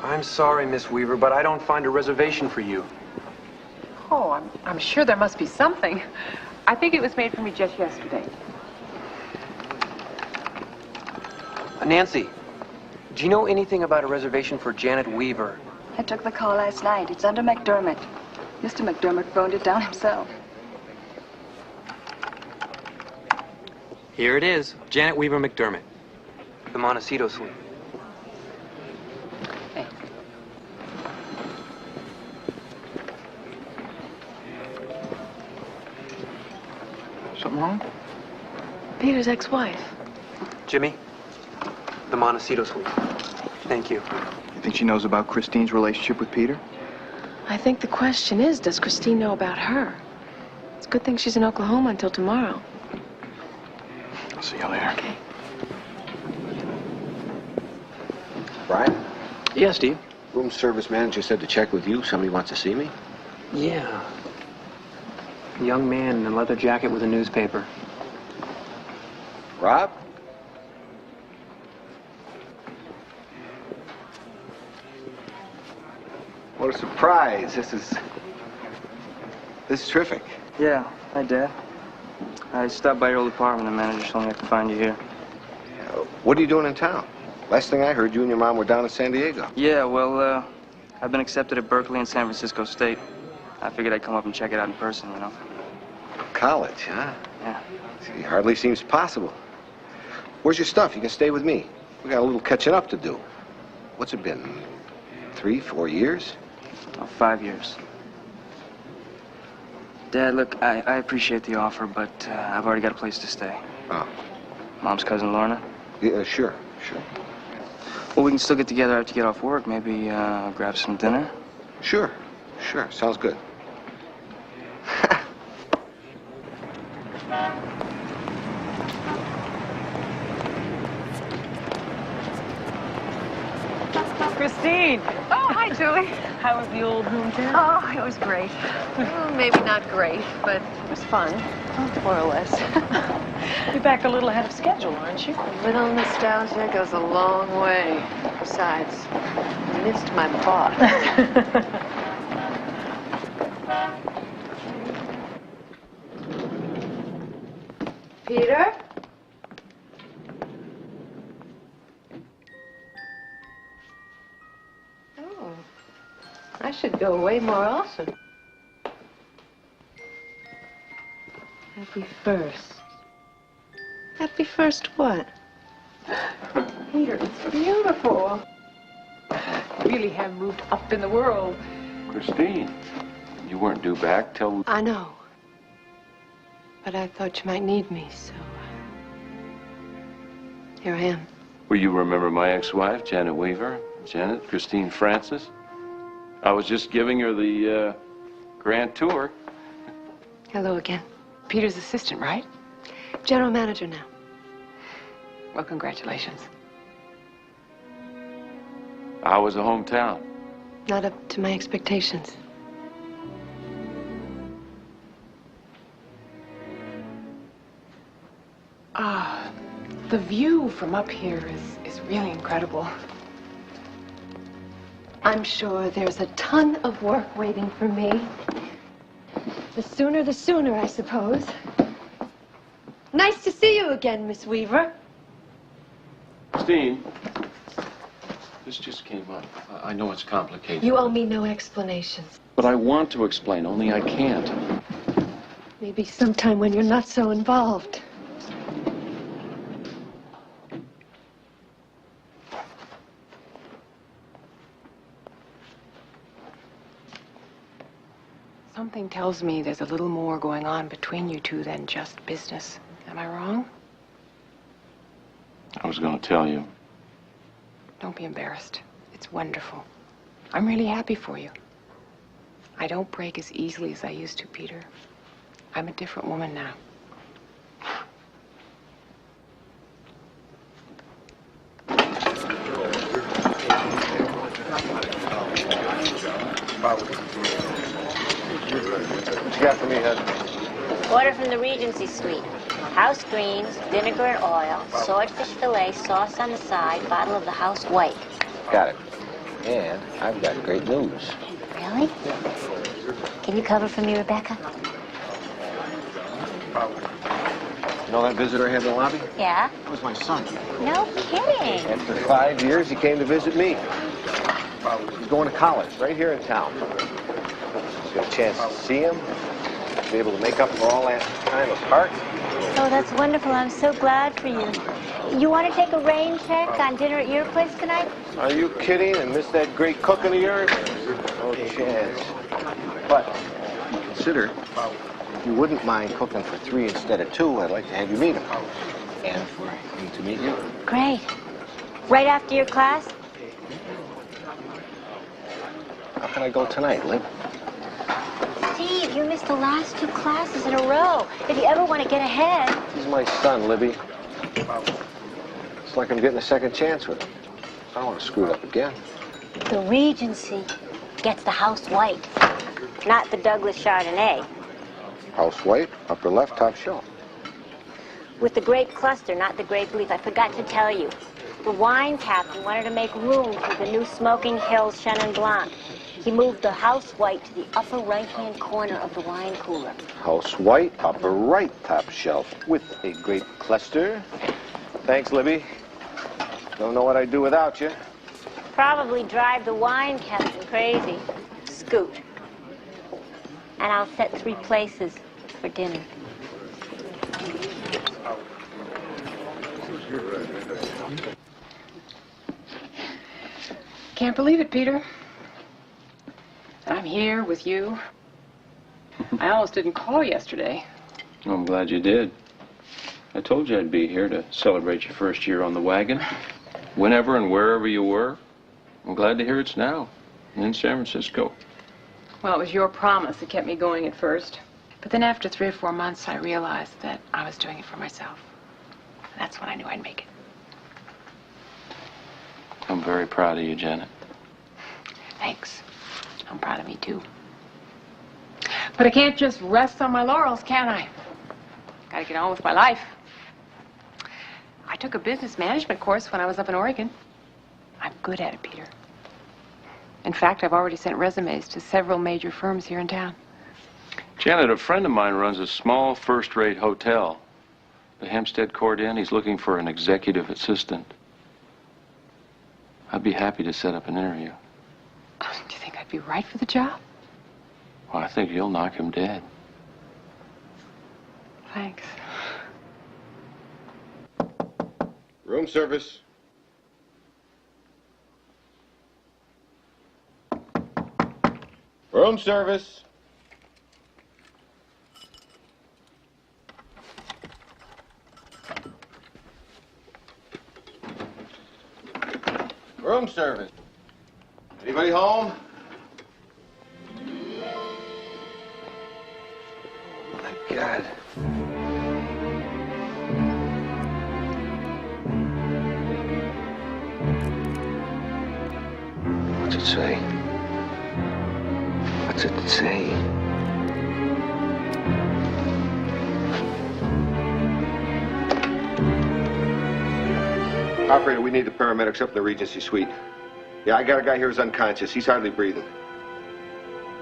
I'm sorry, Miss Weaver, but I don't find a reservation for you. Oh, I'm sure there must be something. I think it was made for me just yesterday. Nancy, do you know anything about a reservation for Janet Weaver? I took the call last night. It's under McDermott. Mr. McDermott phoned it down himself. Here it is. Janet Weaver McDermott. The Montecito Suite. Hey. Something wrong? Peter's ex-wife. Jimmy, the Montecito Suite. Thank you. You think she knows about Christine's relationship with Peter? I think the question is, does Christine know about her? It's a good thing she's in Oklahoma until tomorrow. I'll see you later. Okay. Brian? Yeah, Steve? Room service manager said to check with you. Somebody wants to see me? Yeah. A young man in a leather jacket with a newspaper. Rob? What a surprise. This is terrific. Yeah, hi, Dad. I stopped by your old apartment. The manager told me I could find you here. What are you doing in town? Last thing I heard, you and your mom were down in San Diego. Yeah, well, I've been accepted at Berkeley and San Francisco State. I figured I'd come up and check it out in person, you know. College, huh? Yeah. It hardly seems possible. Where's your stuff? You can stay with me. We got a little catching up to do. What's it been? 3, 4 years? Oh, 5 years. Dad, look, I appreciate the offer, but I've already got a place to stay. Oh. Mom's cousin Lorna? Yeah, sure. Well, we can still get together after you get off work. Maybe grab some dinner? Sure. Sounds good. Christine! Oh, hi, Julie. How was the old hometown? Oh, it was great. Well, maybe not great, but it was fun. More or less. You're back a little ahead of schedule, aren't you? A little nostalgia goes a long way. Besides, I missed my boss. Peter? Oh, I should go away more often. Happy first. Happy first what? Peter, it's beautiful. You really have moved up in the world. Christine, you weren't due back till... I know. But I thought you might need me, so... here I am. Well, you remember my ex-wife, Janet Weaver? Janet, Christine Francis? I was just giving her the grand tour. Hello again. Peter's assistant, right? General manager now. Well, congratulations. How was the hometown? Not up to my expectations. The view from up here is really incredible. I'm sure there's a ton of work waiting for me. The sooner, I suppose. Nice to see you again, Miss Weaver. Christine, this just came up. I know it's complicated. You owe me no explanations. But I want to explain, only I can't. Maybe sometime when you're not so involved. Something tells me there's a little more going on between you two than just business. Am I wrong? I was going to tell you. Don't be embarrassed. It's wonderful. I'm really happy for you. I don't break as easily as I used to, Peter. I'm a different woman now. What you got for me, husband? Order from the Regency Suite. House greens, vinegar and oil, swordfish fillet, sauce on the side, bottle of the house white. Got it. And I've got great news. Really? Can you cover for me, Rebecca? You know that visitor I had in the lobby? Yeah? That was my son. No kidding. After 5 years, he came to visit me. He's going to college right here in town. He's got a chance to see him, be able to make up for all that time apart. Oh, that's wonderful. I'm so glad for you. You want to take a rain check on dinner at your place tonight? Are you kidding? And miss that great cooking of yours? No chance. But consider, if you wouldn't mind cooking for 3 instead of 2, I'd like to have you meet him. And for him to meet you. Great. Right after your class? How can I go tonight, Lib? Steve, you missed the last 2 classes in a row. If you ever want to get ahead... He's my son, Libby. It's like I'm getting a second chance with him. I don't want to screw it up again. The Regency gets the house white, not the Douglas Chardonnay. House white, upper left, top shelf. With the grape cluster, not the grape leaf. I forgot to tell you. The wine captain wanted to make room for the new Smoking Hills Chenin Blanc. He moved the house white to the upper right-hand corner of the wine cooler. House white, upper right, top shelf, with a grape cluster. Thanks, Libby. Don't know what I'd do without you. Probably drive the wine captain crazy. Scoot. And I'll set 3 places for dinner. Can't believe it, Peter. I'm here with you. I almost didn't call yesterday. I'm glad you did. I told you I'd be here to celebrate your first year on the wagon. Whenever and wherever you were. I'm glad to hear it's now in San Francisco. Well, it was your promise that kept me going at first. But then after 3 or 4 months, I realized that I was doing it for myself. That's when I knew I'd make it. I'm very proud of you, Janet. Thanks. I'm proud of me, too. But I can't just rest on my laurels, can I? Gotta get on with my life. I took a business management course when I was up in Oregon. I'm good at it, Peter. In fact, I've already sent resumes to several major firms here in town. Janet, a friend of mine runs a small first-rate hotel. The Hampstead Court Inn. He's looking for an executive assistant. I'd be happy to set up an interview. Do you think I'd be right for the job? Well, I think you'll knock him dead. Thanks. Room service. Room service. Room service. Anybody home? Oh, my God. What's it say? What's it say? Operator, we need the paramedics up in the Regency suite. Yeah, I got a guy here who's unconscious. He's hardly breathing.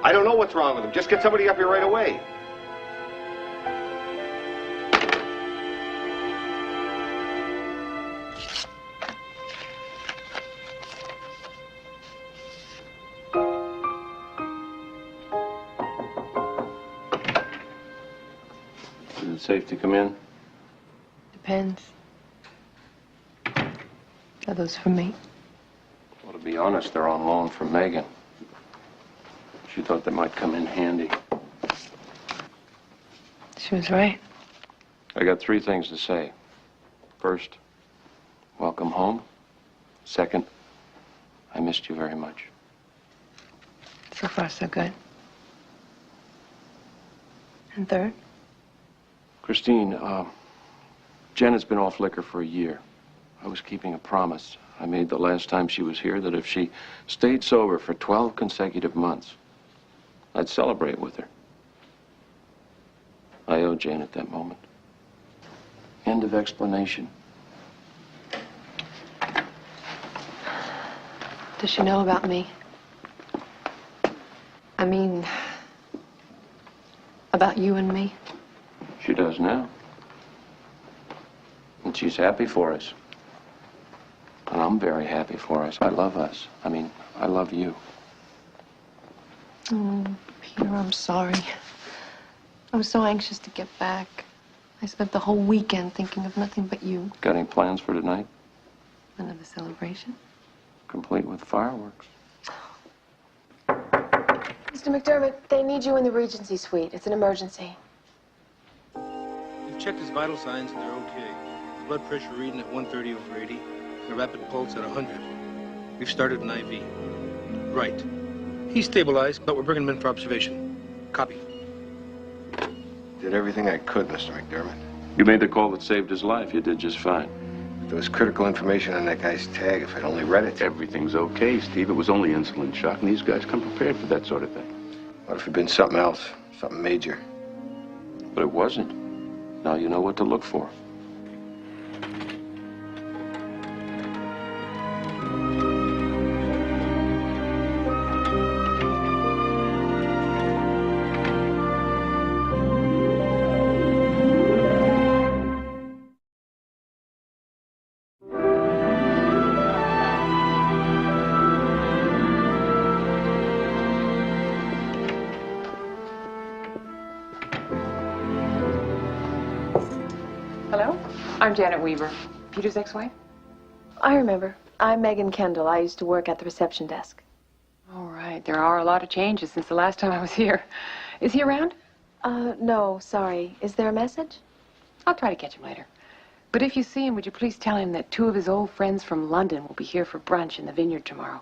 I don't know what's wrong with him. Just get somebody up here right away. Is it safe to come in? Depends. Are those for me? Well, to be honest, they're on loan from Megan. She thought they might come in handy. She was right. I got 3 things to say. First, welcome home. Second, I missed you very much. So far, so good. And third? Christine, Janet's been off liquor for a year. I was keeping a promise I made the last time she was here that if she stayed sober for 12 consecutive months, I'd celebrate with her. I owe Janet that moment. End of explanation. Does she know about me? I mean, about you and me? She does now. And she's happy for us. And I'm very happy for us. I love us. I mean, I love you. Oh, Peter, I'm sorry. I was so anxious to get back. I spent the whole weekend thinking of nothing but you. Got any plans for tonight? Another celebration? Complete with fireworks. Mr. McDermott, they need you in the Regency suite. It's an emergency. We've checked his vital signs and they're okay. His blood pressure reading at 130/80. The rapid pulse at 100. We've started an IV. Right. He's stabilized, but we're bringing him in for observation. Copy. Did everything I could, Mr. McDermott. You made the call that saved his life. You did just fine. There was critical information on that guy's tag. If I'd only read it. Everything's okay, Steve. It was only insulin shock, and these guys come prepared for that sort of thing. What if it'd been something else? Something major? But it wasn't. Now you know what to look for. Hello? I'm Janet Weaver, Peter's ex-wife. I remember. I'm Megan Kendall. I used to work at the reception desk. All right, there are a lot of changes since the last time I was here. Is he around? No, sorry. Is there a message? I'll try to catch him later. But if you see him, would you please tell him that 2 of his old friends from London will be here for brunch in the vineyard tomorrow.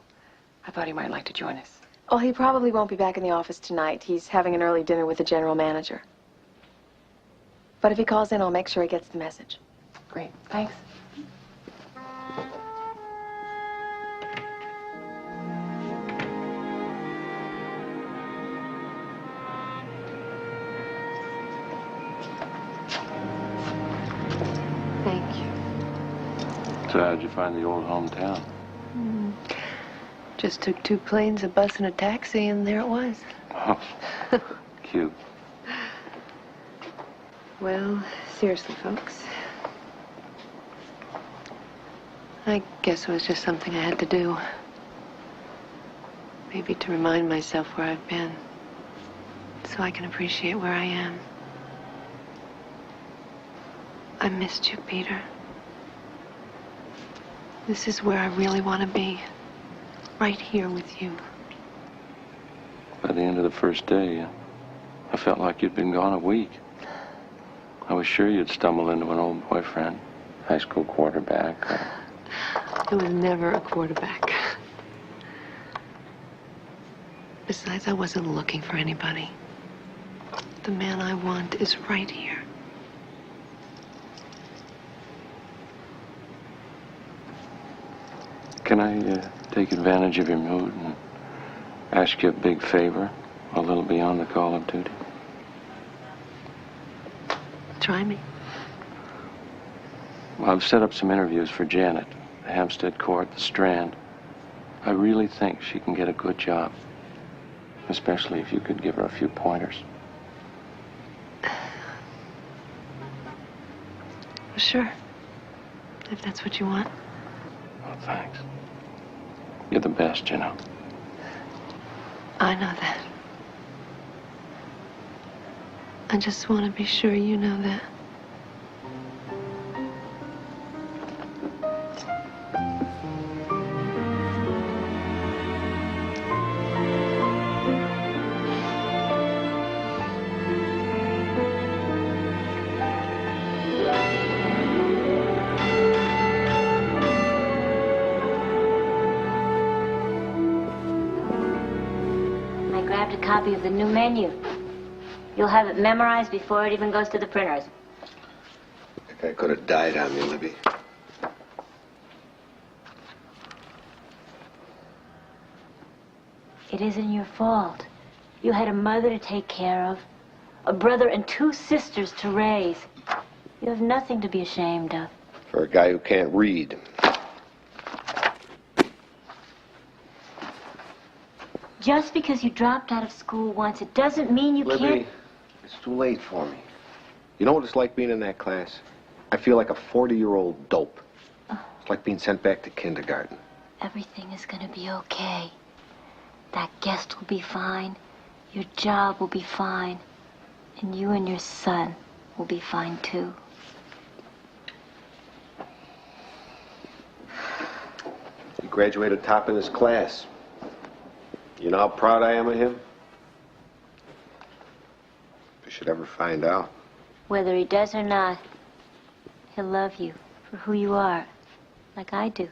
I thought he might like to join us. Oh, he probably won't be back in the office tonight. He's having an early dinner with the general manager. But if he calls in, I'll make sure he gets the message. Great, thanks. Thank you. So how'd you find the old hometown? Just took 2 planes, a bus, and a taxi, and there it was. Oh, cute. Well, seriously, folks. I guess it was just something I had to do. Maybe to remind myself where I've been, so I can appreciate where I am. I missed you, Peter. This is where I really want to be. Right here with you. By the end of the first day, I felt like you'd been gone a week. I was sure you'd stumble into an old boyfriend, high school quarterback. I was never a quarterback. Besides, I wasn't looking for anybody. The man I want is right here. Can I take advantage of your mood and ask you a big favor, a little beyond the call of duty? Try me. Well, I've set up some interviews for Janet, the Hampstead Court, the Strand. I really think she can get a good job, especially if you could give her a few pointers. Sure. If that's what you want. Oh, thanks. You're the best, you know. I know that. I just want to be sure you know that. I grabbed a copy of the new menu. You'll have it memorized before it even goes to the printers. That guy could have died on me, Libby. It isn't your fault. You had a mother to take care of, a brother and 2 sisters to raise. You have nothing to be ashamed of. For a guy who can't read. just because you dropped out of school once, it doesn't mean you Libby, can't... it's too late for me. You know what it's like being in that class? I feel like a 40-year-old dope. It's like being sent back to kindergarten. Everything is gonna be okay. That guest will be fine. Your job will be fine. And you and your son will be fine, too. He graduated top in his class. You know how proud I am of him? If you should ever find out. Whether he does or not, he'll love you for who you are, like I do.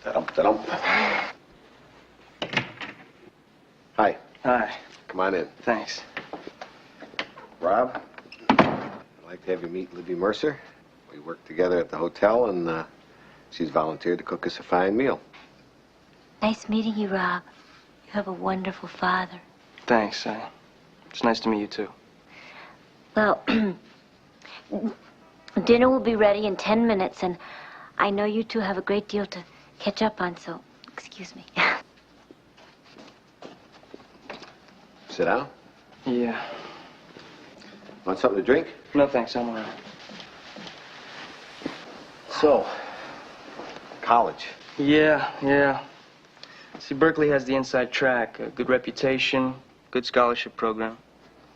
Da-dum. Hi. Hi. Come on in. Thanks. Rob, I'd like to have you meet Libby Mercer. We work together at the hotel, and she's volunteered to cook us a fine meal. Nice meeting you, Rob. You have a wonderful father. Thanks. It's nice to meet you, too. Well, dinner will be ready in 10 minutes, and I know you two have a great deal to catch up on, so excuse me. Sit down. Yeah. Want something to drink? No, thanks. I'm all right. So, college. Yeah. See, Berkeley has the inside track, a good reputation, good scholarship program.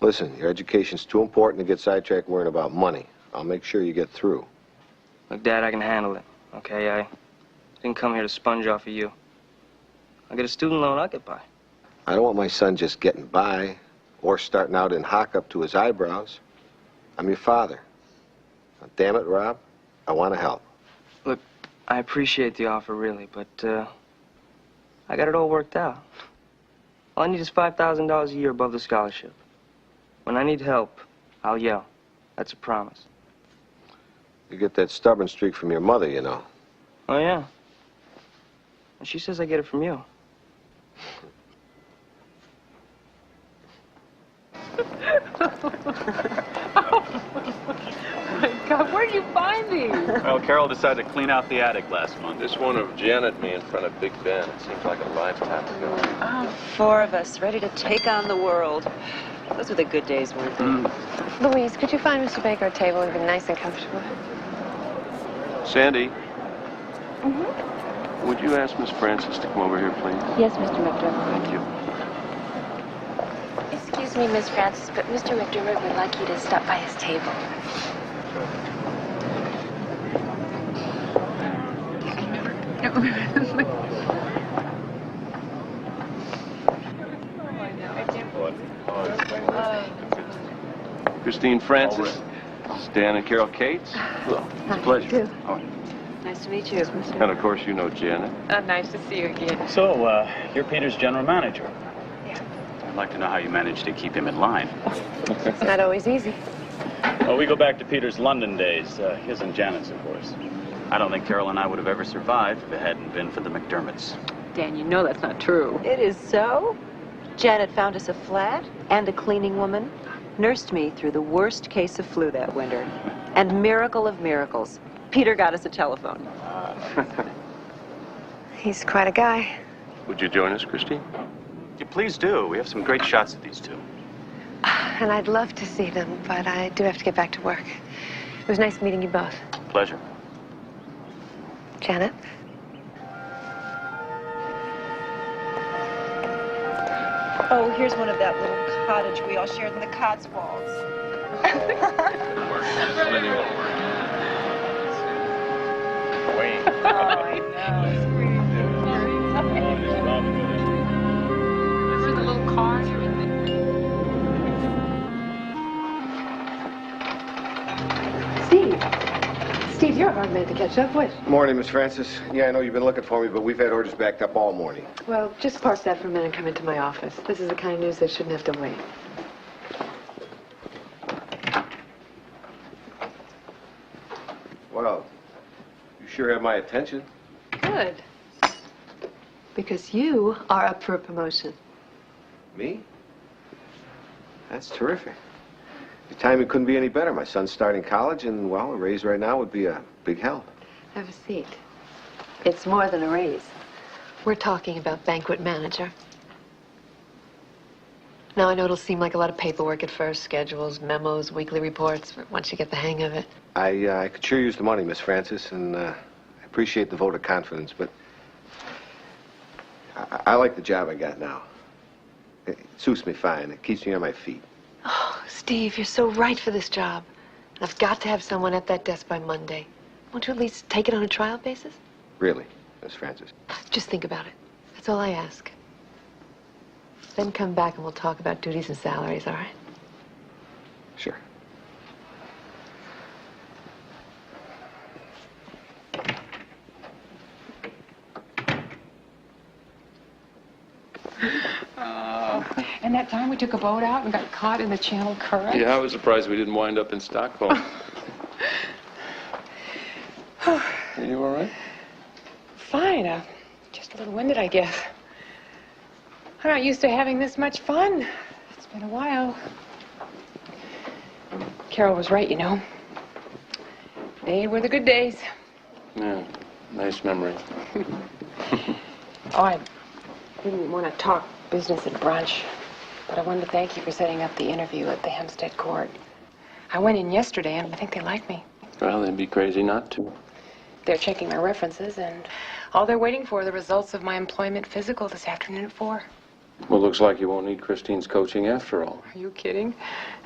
Listen, your education's too important to get sidetracked worrying about money. I'll make sure you get through. Look, Dad, I can handle it, okay? I didn't come here to sponge off of you. I'll get a student loan, I'll get by. I don't want my son just getting by or starting out in hock up to his eyebrows. I'm your father. Now, damn it, Rob, I want to help. Look, I appreciate the offer, really, but I got it all worked out. All I need is $5,000 a year above the scholarship. When I need help, I'll yell. That's a promise. You get that stubborn streak from your mother, you know. Oh, yeah? And she says I get it from you. God, where did you find these? Well, Carol decided to clean out the attic last month. This one of Janet and me in front of Big Ben. It seems like a lifetime ago. Oh, 4 of us, ready to take on the world. Those were the good days, weren't they? Louise, could you find Mr. Baker a table and be nice and comfortable? Sandy? Would you ask Miss Francis to come over here, please? Yes, Mr. McDermott. Thank you. Excuse me, Miss Francis, but Mr. McDermott would like you to stop by his table. Christine Francis. This is Dan and Carol Cates. Hello. It's a pleasure. Nice to meet you. And of course, you know Janet. Nice to see you again. So, you're Peter's general manager. Yeah. I'd like to know how you managed to keep him in line. It's not always easy. Well, we go back to Peter's London days. His and Janet's, of course. I don't think Carol and I would have ever survived if it hadn't been for the McDermotts. Dan, you know that's not true. It is so. Janet found us a flat and a cleaning woman, nursed me through the worst case of flu that winter, and miracle of miracles, Peter got us a telephone. He's quite a guy. Would you join us, Christine? Yeah, please do. We have some great shots of these two. And I'd love to see them, but I do have to get back to work. It was nice meeting you both. Pleasure. Janet? Oh, here's one of that little cottage we all shared in the Cotswolds. This is a little car and everything. Steve, you're a hard man to catch up with. Morning, Miss Francis. Yeah, I know you've been looking for me, but we've had orders backed up all morning. Well, just park that for a minute and come into my office. This is the kind of news that shouldn't have to wait. Well, you sure have my attention. Good. Because you are up for a promotion. Me? That's terrific. timing couldn't be any better. My son's starting college, and, well, a raise right now would be a big help. Have a seat. It's more than a raise. We're talking about banquet manager. Now, I know it'll seem like a lot of paperwork at first, schedules, memos, weekly reports, but once you get the hang of it. I could sure use the money, Miss Francis, and I appreciate the vote of confidence, but I like the job I got now. It suits me fine. It keeps me on my feet. Oh, Steve, you're so right for this job. And I've got to have someone at that desk by Monday. Won't you at least take it on a trial basis? Really, Miss Francis? Just think about it. That's all I ask. Then come back and we'll talk about duties and salaries, all right? Sure. And that time we took a boat out and got caught in the Channel Current? Yeah, I was surprised we didn't wind up in Stockholm. Are you all right? Fine. Just a little winded, I guess. I'm not used to having this much fun. It's been a while. Carol was right, you know. They were the good days. Yeah, nice memory. Oh, I didn't want to talk business at brunch, but I wanted to thank you for setting up the interview at the Hempstead Court. I went in yesterday, and I think they like me. Well, they'd be crazy not to. They're checking my references, and all they're waiting for are the results of my employment physical this afternoon at 4. Well, looks like you won't need Christine's coaching after all. Are you kidding?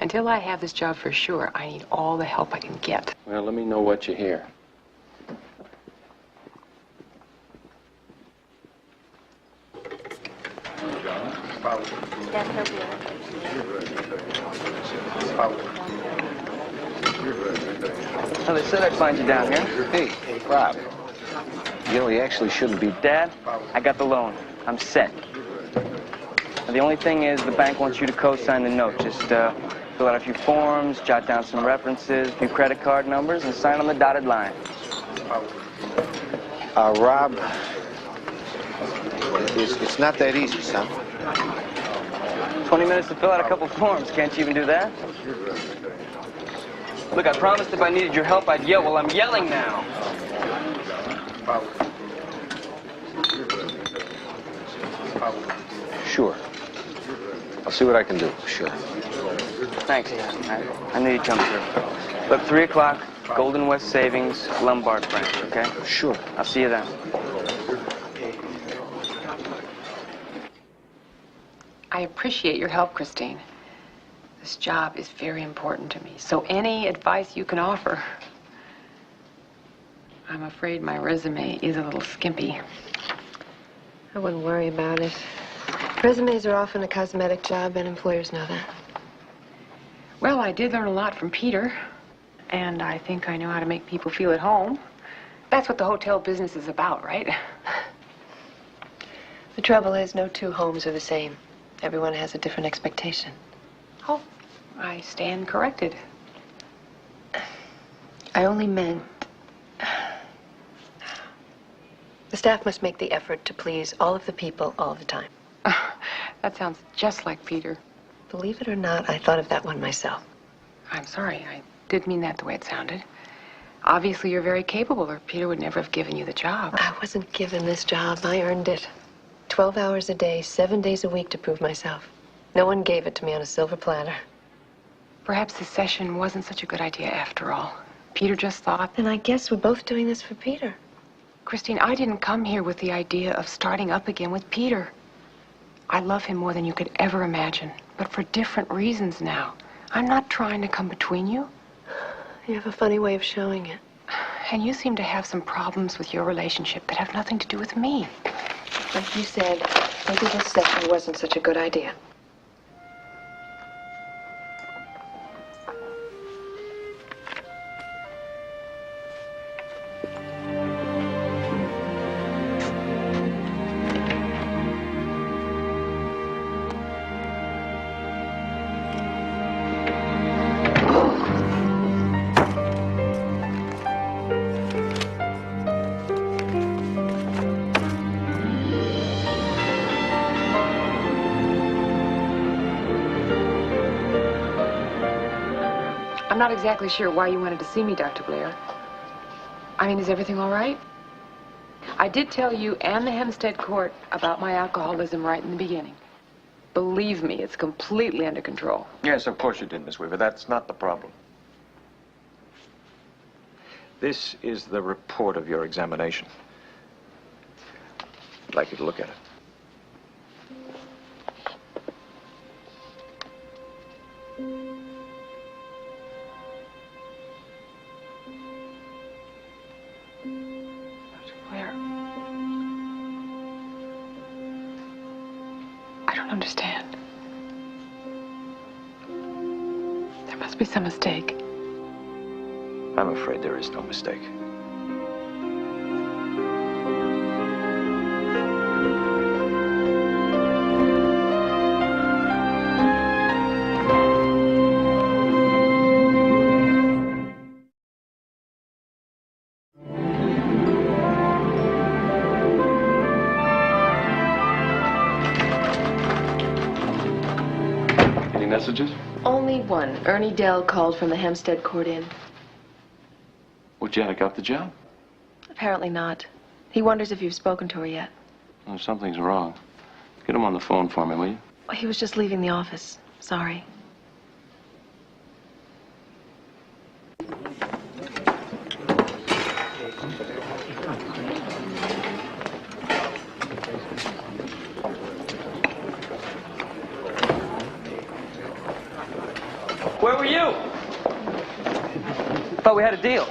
Until I have this job for sure, I need all the help I can get. Well, let me know what you hear. Well, they said I'd find you down here. Hey, Rob. You know, he actually shouldn't be... Dad, I got the loan. I'm set. Now, the only thing is the bank wants you to co-sign the note. Just fill out a few forms, jot down some references, a few credit card numbers, and sign on the dotted line. Rob, it's not that easy, son. 20 minutes to fill out a couple forms. Can't you even do that? Look, I promised if I needed your help, I'd yell. Well, I'm yelling now. Sure. I'll see what I can do, sure. Thanks. I knew you'd come through. Look, 3 o'clock, Golden West Savings, Lombard branch, okay? Sure. I'll see you then. I appreciate your help, Christine. This job is very important to me, so any advice you can offer. I'm afraid my resume is a little skimpy. I wouldn't worry about it. Resumes are often a cosmetic job, and employers know that. Well, I did learn a lot from Peter, and I think I know how to make people feel at home. That's what the hotel business is about, right? The trouble is, no two homes are the same. Everyone has a different expectation. Oh, I stand corrected. I only meant... The staff must make the effort to please all of the people all the time. That sounds just like Peter. Believe it or not, I thought of that one myself. I'm sorry. I did mean that the way it sounded. Obviously, you're very capable, or Peter would never have given you the job. I wasn't given this job. I earned it. 12 hours a day, 7 days a week to prove myself. No one gave it to me on a silver platter. Perhaps this session wasn't such a good idea after all. Peter just thought... Then I guess we're both doing this for Peter. Christine, I didn't come here with the idea of starting up again with Peter. I love him more than you could ever imagine, but for different reasons now. I'm not trying to come between you. You have a funny way of showing it. And you seem to have some problems with your relationship that have nothing to do with me. Like you said, maybe this session wasn't such a good idea. I'm not exactly sure why you wanted to see me, Dr. Blair. I mean, is everything all right? I did tell you and the Hempstead Court about my alcoholism right in the beginning. Believe me, it's completely under control. Yes, of course you did, Miss Weaver. That's not the problem. This is the report of your examination. I'd like you to look at it. I don't understand. There must be some mistake. I'm afraid there is no mistake. Any messages? Only one. Ernie Dell called from the Hempstead Court Inn. Well, Janet got the job. Apparently not. He wonders if you've spoken to her yet. Well, something's wrong. Get him on the phone for me, will you? He was just leaving the office. Sorry. Where were you? Thought we had a deal.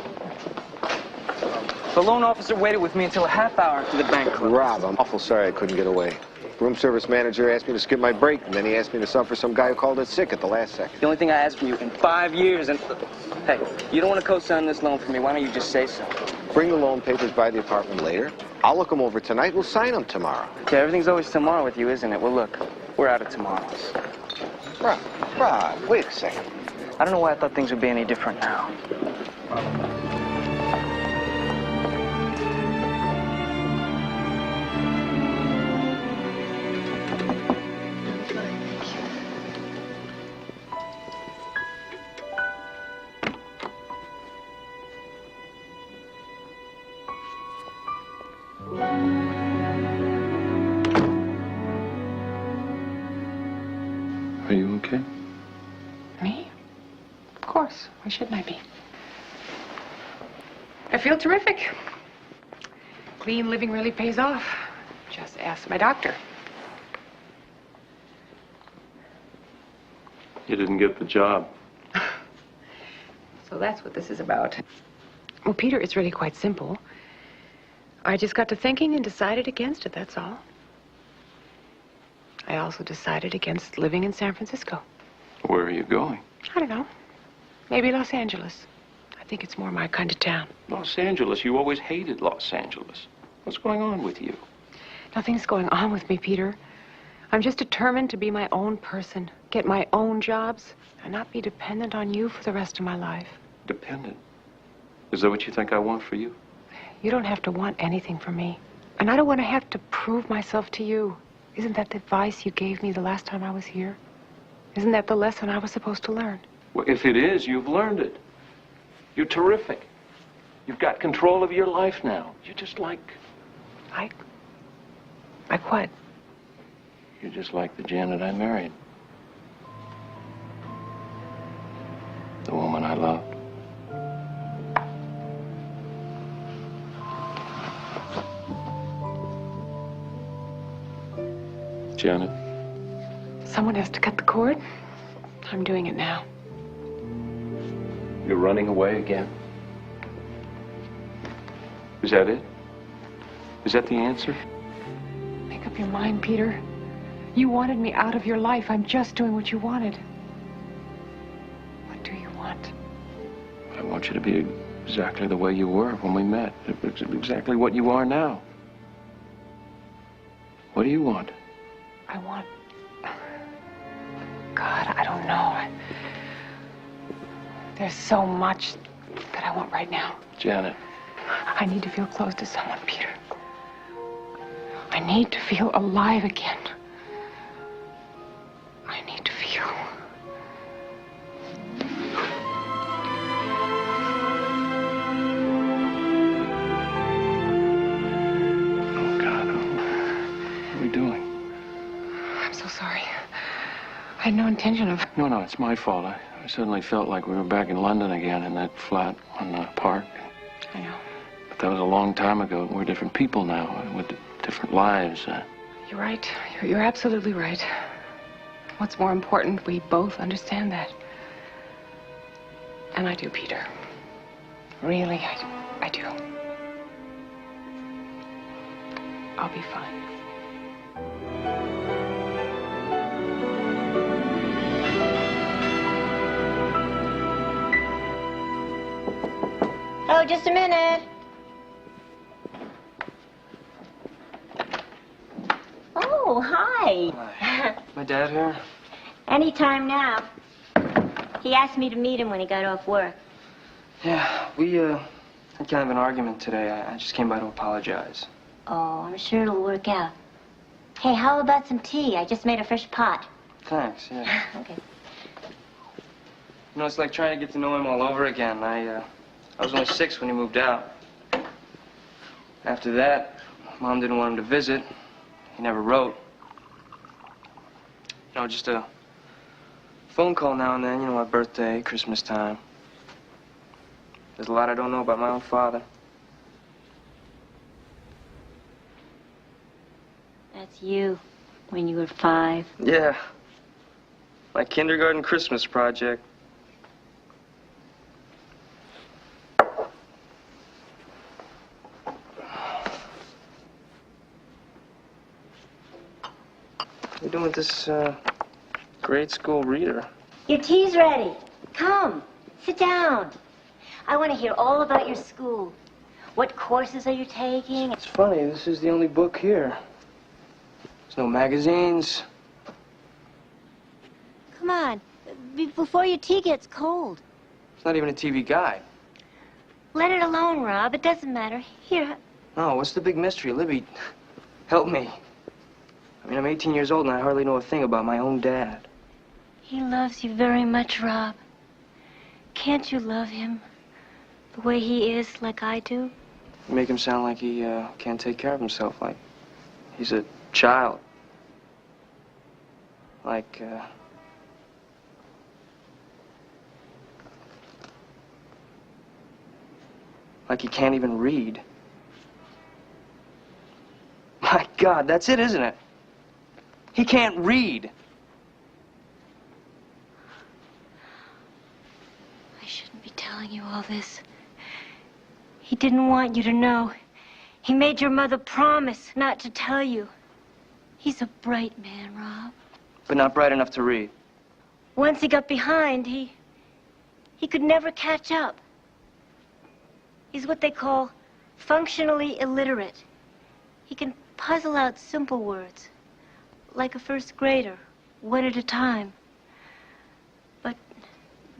The loan officer waited with me until a half hour after the bank closed. Rob, I'm awful sorry I couldn't get away. Room service manager asked me to skip my break, and then he asked me to sub for some guy who called in sick at the last second. The only thing I asked from you in 5 years, and hey, you don't want to co-sign this loan for me. Why don't you just say so? Bring the loan papers by the apartment later. I'll look them over tonight. We'll sign them tomorrow. Yeah, everything's always tomorrow with you, isn't it? Well, look, we're out of tomorrows. Rob, wait a second. I don't know why I thought things would be any different now. Are you okay? Me? Of course. Why shouldn't I be? I feel terrific. Clean living really pays off. Just ask my doctor. You didn't get the job. So that's what this is about. Well, Peter, it's really quite simple. I just got to thinking and decided against it, that's all. I also decided against living in San Francisco. Where are you going? I don't know. Maybe Los Angeles. I think it's more my kind of town. Los Angeles. You always hated Los Angeles. What's going on with you? Nothing's going on with me, Peter. I'm just determined to be my own person, get my own jobs, and not be dependent on you for the rest of my life. Dependent? Is that what you think I want for you? You don't have to want anything from me. And I don't want to have to prove myself to you. Isn't that the advice you gave me the last time I was here? Isn't that the lesson I was supposed to learn? Well, if it is, you've learned it. You're terrific. You've got control of your life now. You're just like... Like what? You're just like the Janet I married. The woman I loved. Janet. Someone has to cut the cord. I'm doing it now. You're running away again? Is that it? Is that the answer? Make up your mind, Peter. You wanted me out of your life. I'm just doing what you wanted. What do you want? I want you to be exactly the way you were when we met. Exactly what you are now. What do you want? I want... God, I don't know. There's so much that I want right now. Janet. I need to feel close to someone, Peter. I need to feel alive again. I need to feel... I had no intention of... No, it's my fault. I suddenly felt like we were back in London again in that flat on the park. I know. But that was a long time ago. We're different people now with different lives. You're right. You're absolutely right. What's more important, we both understand that. And I do, Peter. Really, I do. I'll be fine. Oh, just a minute. Oh, hi. My dad here? Anytime now. He asked me to meet him when he got off work. Yeah, we had kind of an argument today. I just came by to apologize. Oh, I'm sure it'll work out. Hey, how about some tea? I just made a fresh pot. Thanks, yeah. Okay. You know, it's like trying to get to know him all over again. I was only 6 when he moved out. After that, Mom didn't want him to visit. He never wrote. You know, just a phone call now and then, you know, my birthday, Christmas time. There's a lot I don't know about my own father. That's you, when you were 5. Yeah. My kindergarten Christmas project. What are you doing with this, grade school reader? Your tea's ready. Come, sit down. I want to hear all about your school. What courses are you taking? It's funny, this is the only book here. There's no magazines. Come on, before your tea gets cold. It's not even a TV guide. Let it alone, Rob. It doesn't matter. Here. No, what's the big mystery? Libby, help me. I mean, I'm 18 years old and I hardly know a thing about my own dad. He loves you very much, Rob. Can't you love him the way he is, like I do? You make him sound like he can't take care of himself, like he's a child. Like he can't even read. My God, that's it, isn't it? He can't read. I shouldn't be telling you all this. He didn't want you to know. He made your mother promise not to tell you. He's a bright man, Rob. But not bright enough to read. Once he got behind, he could never catch up. He's what they call functionally illiterate. He can puzzle out simple words, like a first grader, one at a time. But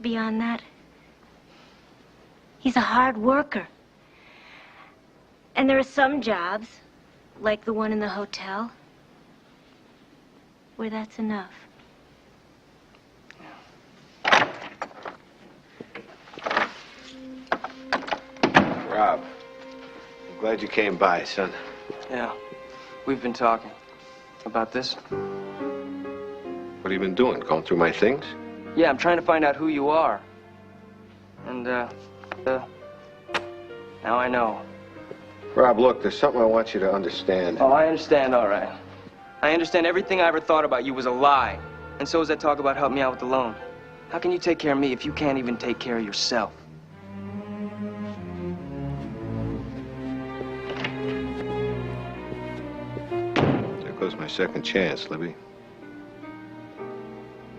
beyond that, he's a hard worker. And there are some jobs, like the one in the hotel, where that's enough. Rob, I'm glad you came by, son. Yeah, we've been talking about this. What have you been doing? Going through my things? Yeah, I'm trying to find out who you are. And, now I know. Rob, look, there's something I want you to understand. Oh, I understand, all right. I understand everything I ever thought about you was a lie. And so is that talk about helping me out with the loan. How can you take care of me if you can't even take care of yourself? There goes my second chance, Libby.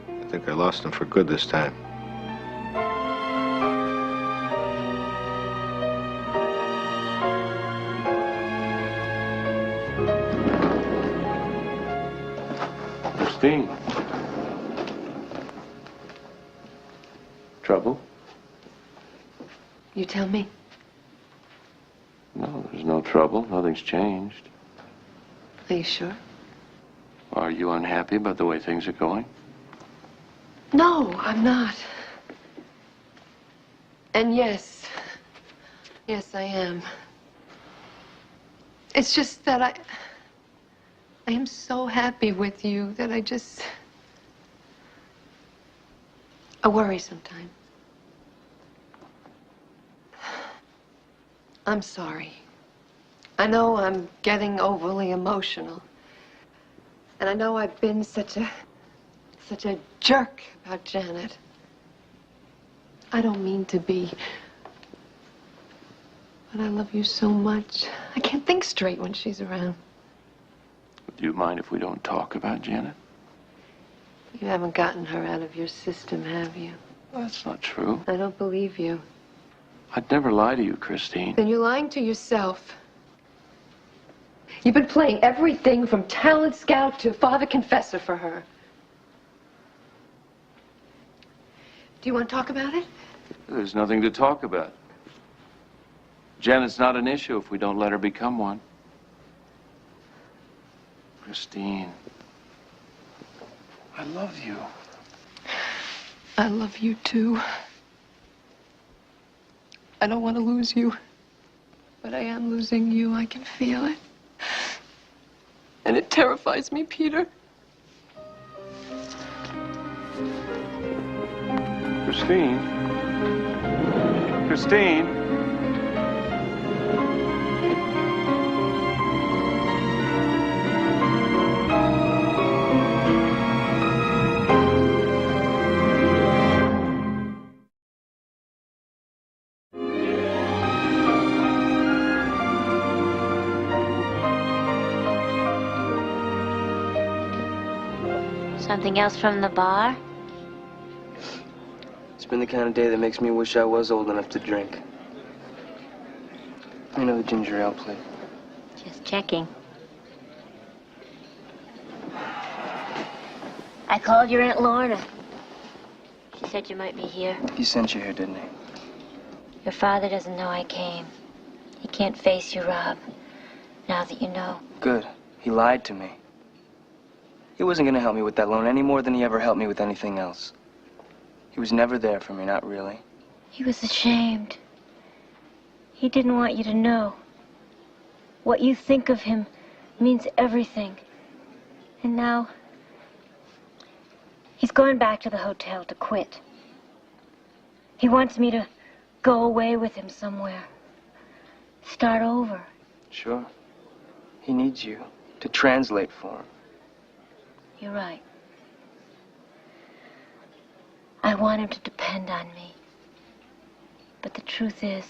I think I lost him for good this time. Christine. Trouble? You tell me. No, there's no trouble. Nothing's changed. Are you sure? Are you unhappy about the way things are going? No, I'm not. And yes, I am. It's just that I am so happy with you that I I worry sometimes. I'm sorry. I know I'm getting overly emotional. And I know I've been such a jerk about Janet. I don't mean to be. But I love you so much. I can't think straight when she's around. Do you mind if we don't talk about Janet? You haven't gotten her out of your system, have you? That's not true. I don't believe you. I'd never lie to you, Christine. Then you're lying to yourself. You've been playing everything from talent scout to father confessor for her. Do you want to talk about it? There's nothing to talk about. Janet's not an issue if we don't let her become one. Christine, I love you. I love you too. I don't want to lose you, but I am losing you. I can feel it. And it terrifies me, Peter. Christine? Christine? Something else from the bar? It's been the kind of day that makes me wish I was old enough to drink. You know the ginger ale, please. Just checking. I called your Aunt Lorna. She said you might be here. He sent you here, didn't he? Your father doesn't know I came. He can't face you, Rob. Now that you know. Good. He lied to me. He wasn't going to help me with that loan any more than he ever helped me with anything else. He was never there for me, not really. He was ashamed. He didn't want you to know. What you think of him means everything. And now, he's going back to the hotel to quit. He wants me to go away with him somewhere. Start over. Sure. He needs you to translate for him. You're right. I want him to depend on me. But the truth is,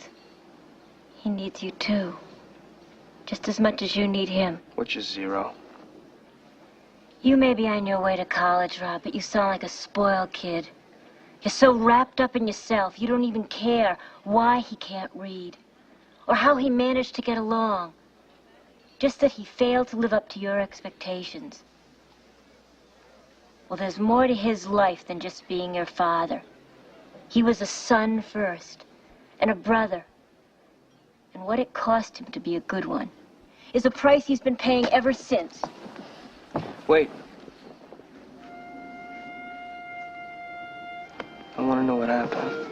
he needs you too. Just as much as you need him. Which is zero. You may be on your way to college, Rob, but you sound like a spoiled kid. You're so wrapped up in yourself, you don't even care why he can't read. Or how he managed to get along. Just that he failed to live up to your expectations. Well, there's more to his life than just being your father. He was a son first, and a brother. And what it cost him to be a good one is a price he's been paying ever since. Wait. I want to know what happened.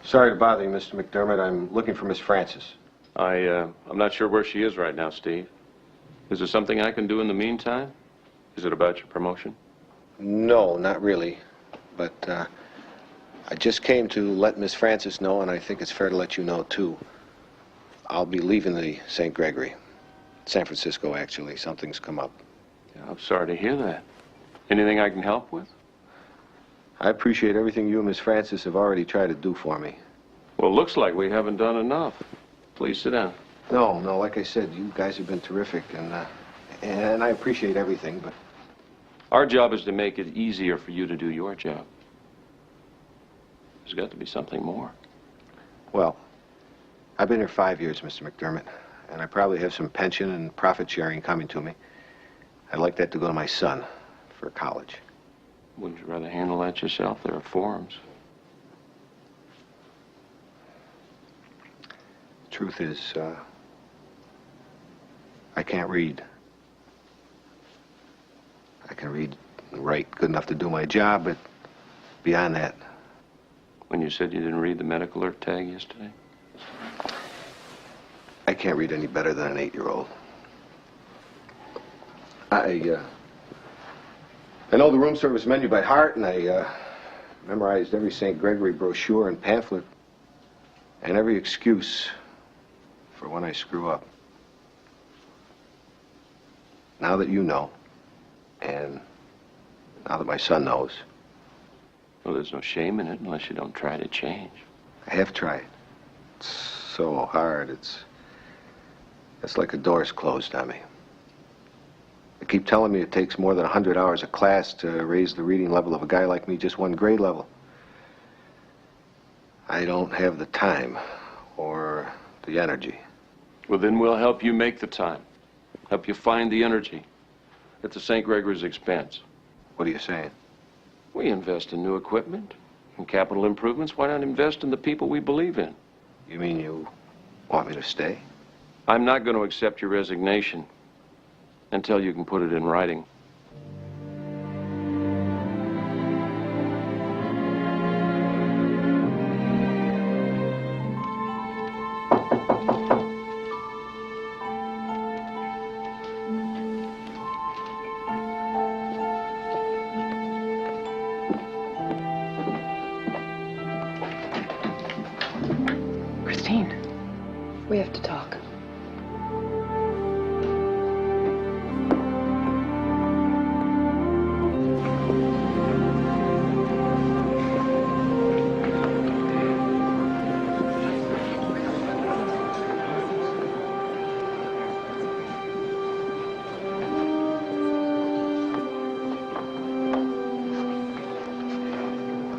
Sorry to bother you, Mr. McDermott. I'm looking for Miss Francis. I'm not sure where she is right now, Steve. Is there something I can do in the meantime? Is it about your promotion? No, not really. But I just came to let Miss Francis know, and I think it's fair to let you know, too. I'll be leaving the St. Gregory. San Francisco, actually. Something's come up. Yeah, I'm sorry to hear that. Anything I can help with? I appreciate everything you and Miss Francis have already tried to do for me. Well, it looks like we haven't done enough. Please sit down. No, like I said, you guys have been terrific, and I appreciate everything, but... Our job is to make it easier for you to do your job. There's got to be something more. Well, I've been here 5 years, Mr. McDermott, and I probably have some pension and profit sharing coming to me. I'd like that to go to my son for college. Wouldn't you rather handle that yourself? There are forms. Truth is, I can't read. I can read and write good enough to do my job, but beyond that. When you said you didn't read the medical alert tag yesterday? I can't read any better than an 8-year-old. I know the room service menu by heart, and I memorized every St. Gregory brochure and pamphlet, and every excuse for when I screw up. Now that you know, and now that my son knows. Well, there's no shame in it unless you don't try to change. I have tried. It's so hard. It's like a door's closed on me. They keep telling me it takes more than 100 hours of class to raise the reading level of a guy like me just one grade level. I don't have the time or the energy. Well, then we'll help you make the time. Help you find the energy at the St. Gregory's expense. What are you saying? We invest in new equipment and capital improvements. Why not invest in the people we believe in? You mean you want me to stay? I'm not going to accept your resignation until you can put it in writing. Christine, We have to talk.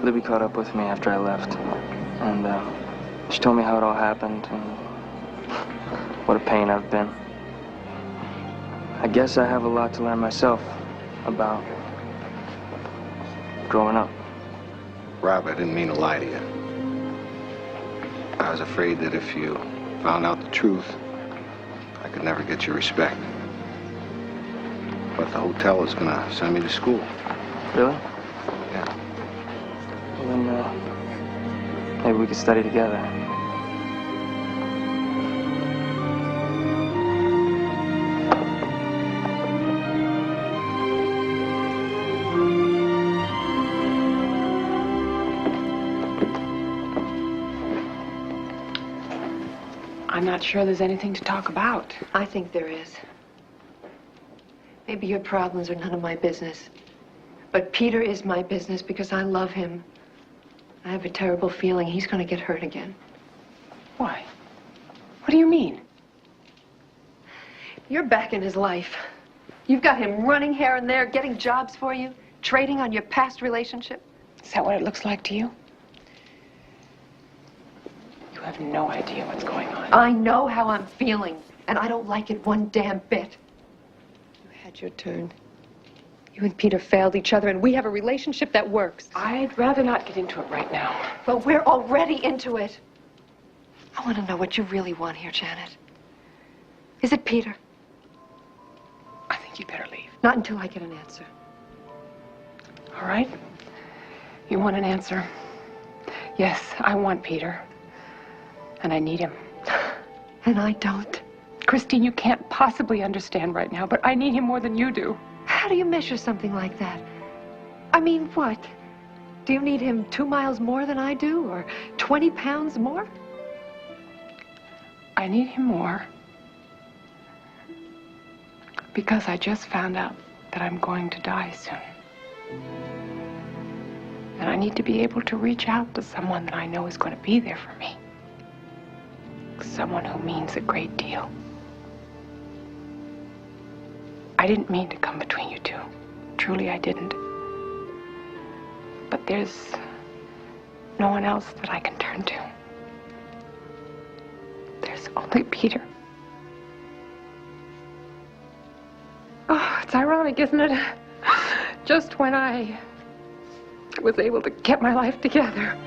Libby caught up with me after I left, and she told me how it all happened and what a pain I've been. I guess I have a lot to learn myself about growing up. Rob, I didn't mean to lie to you. I was afraid that if you found out the truth, I could never get your respect. But the hotel is gonna send me to school. Really? Yeah. Well, then maybe we could study together. I'm not sure there's anything to talk about. I think there is. Maybe your problems are none of my business. But Peter is my business because I love him. I have a terrible feeling he's going to get hurt again. Why? What do you mean? You're back in his life. You've got him running here and there, getting jobs for you, trading on your past relationship. Is that what it looks like to you? You have no idea what's going on. I know how I'm feeling, and I don't like it one damn bit. You had your turn. You and Peter failed each other, and we have a relationship that works. I'd rather not get into it right now. But we're already into it. I want to know what you really want here, Janet. Is it Peter? I think you better leave. Not until I get an answer. All right? You want an answer? Yes, I want Peter. And I need him. And I don't. Christine, you can't possibly understand right now, but I need him more than you do. How do you measure something like that? I mean, what? Do you need him 2 miles more than I do, or 20 pounds more? I need him more because I just found out that I'm going to die soon. And I need to be able to reach out to someone that I know is going to be there for me. Someone who means a great deal. I didn't mean to come between you two. Truly, I didn't. But there's no one else that I can turn to. There's only Peter. Oh, it's ironic, isn't it? Just when I was able to get my life together.